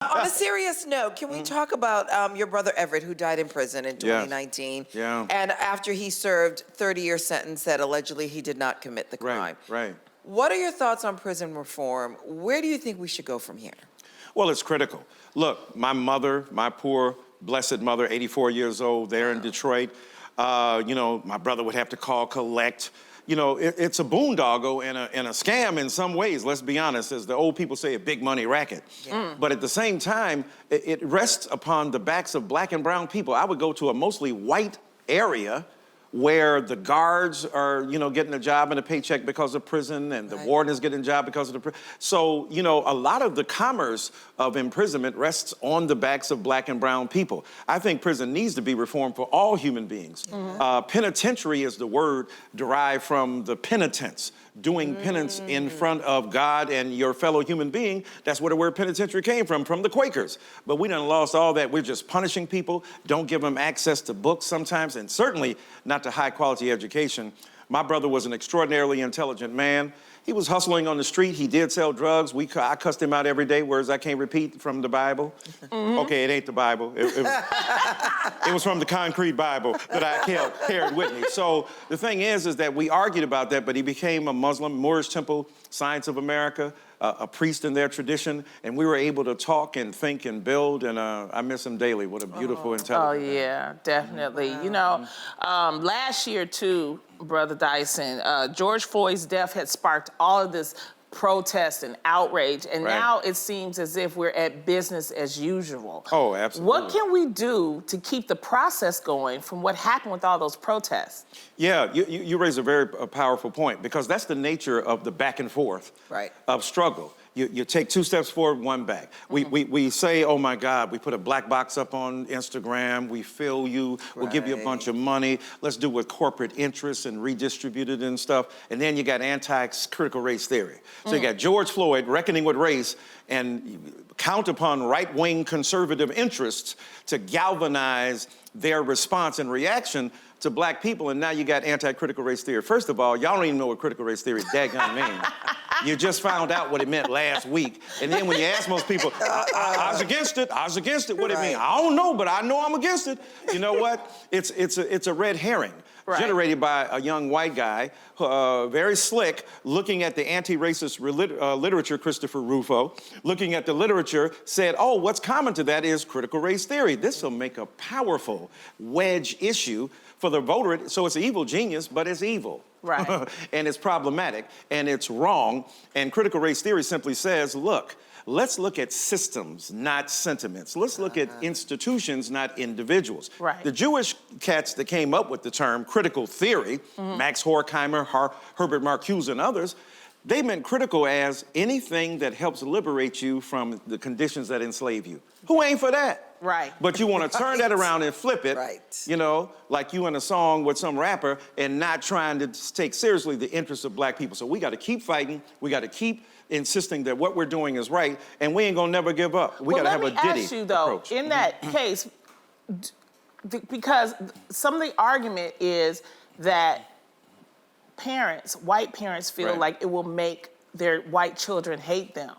On a serious note, can we talk about your brother Everett, who died in prison in 2019? Yeah. And after he served 30-year sentence that allegedly he did not commit the crime. Right. What are your thoughts on prison reform? Where do you think we should go from here? Well, it's critical. Look, my mother, my poor, blessed mother, 84 years old, there in Detroit, my brother would have to call collect. It's a boondoggle and a scam in some ways, let's be honest, as the old people say, a big money racket. Yeah. But at the same time, it rests upon the backs of black and brown people. I would go to a mostly white area where the guards are, getting a job and a paycheck because of prison, and the warden is getting a job because of the prison. So, a lot of the commerce of imprisonment rests on the backs of black and brown people. I think prison needs to be reformed for all human beings. Penitentiary is the word derived from the penitence, doing penance in front of God and your fellow human being. That's where the word penitentiary came from the Quakers. But we done lost all that. We're just punishing people, don't give them access to books sometimes, and certainly not to high quality education. My brother was an extraordinarily intelligent man. He was hustling on the street. He did sell drugs. I cussed him out every day, words I can't repeat from the Bible. Okay, it ain't the Bible. It was from the concrete Bible that I carried with me. So the thing is that we argued about that, but he became a Muslim, Moorish Temple, Science of America, a priest in their tradition, and we were able to talk and think and build, and I miss him daily. What a beautiful, intelligent man. Yeah, definitely. Last year, too, Brother Dyson, George Floyd's death had sparked all of this protest and outrage, and now it seems as if we're at business as usual. Oh, absolutely. What can we do to keep the process going from what happened with all those protests? Yeah, you raise a very powerful point, because that's the nature of the back and forth of struggle. You take 2 steps forward, 1 back. We say, oh my God, we put a black box up on Instagram, we fill you, we'll give you a bunch of money, let's do with corporate interests and redistribute it and stuff. And then you got anti-critical race theory. So you got George Floyd reckoning with race and count upon right-wing conservative interests to galvanize their response and reaction to black people, and now you got anti-critical race theory. First of all, y'all don't even know what critical race theory daggone means. You just found out what it meant last week. And then when you ask most people, I was against it, what it mean? I don't know, but I know I'm against it. You know what? It's a red herring. Generated by a young white guy, very slick, looking at the anti-racist literature, Christopher Rufo, looking at the literature, said, oh, what's common to that is critical race theory. This will make a powerful wedge issue for the voter. So it's an evil genius, but it's evil. And it's problematic, and it's wrong. And critical race theory simply says, look, let's look at systems, not sentiments. Let's look at institutions, not individuals. The Jewish cats that came up with the term critical theory, Max Horkheimer, Herbert Marcuse, and others, they meant critical as anything that helps liberate you from the conditions that enslave you. Who ain't for that? But you want to turn that around and flip it, like you in a song with some rapper, and not trying to take seriously the interests of black people. So we got to keep fighting. We got to keep insisting that what we're doing is right, and we ain't gonna never give up. We gotta have a Diddy approach. Ask you though, approach. In that case, because some of the argument is that white parents feel like it will make their white children hate them.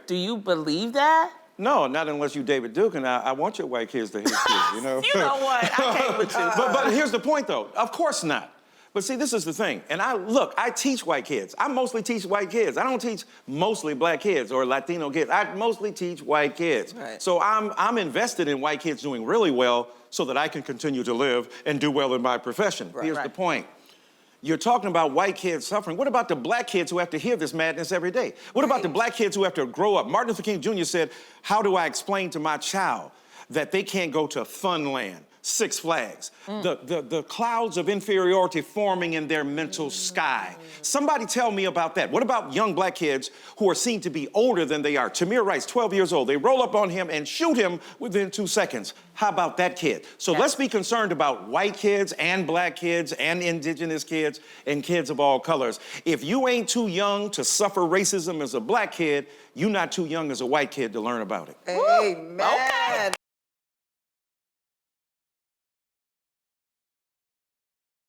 Do you believe that? No, not unless you David Duke, and I want your white kids to hate kids, You know what? I came with you. But here's the point, though. Of course not. But see, this is the thing. And I teach white kids. I mostly teach white kids. I don't teach mostly black kids or Latino kids. I mostly teach white kids. So I'm invested in white kids doing really well so that I can continue to live and do well in my profession. Here's the point. You're talking about white kids suffering. What about the black kids who have to hear this madness every day? What about the black kids who have to grow up? Martin Luther King Jr. said, how do I explain to my child that they can't go to Funland, Six Flags, the clouds of inferiority forming in their mental sky? Somebody tell me about that. What about young black kids who are seen to be older than they are? Tamir Rice, 12 years old. They roll up on him and shoot him within 2 seconds. How about that kid? So let's be concerned about white kids and black kids and indigenous kids and kids of all colors. If you ain't too young to suffer racism as a black kid, you're not too young as a white kid to learn about it. Amen.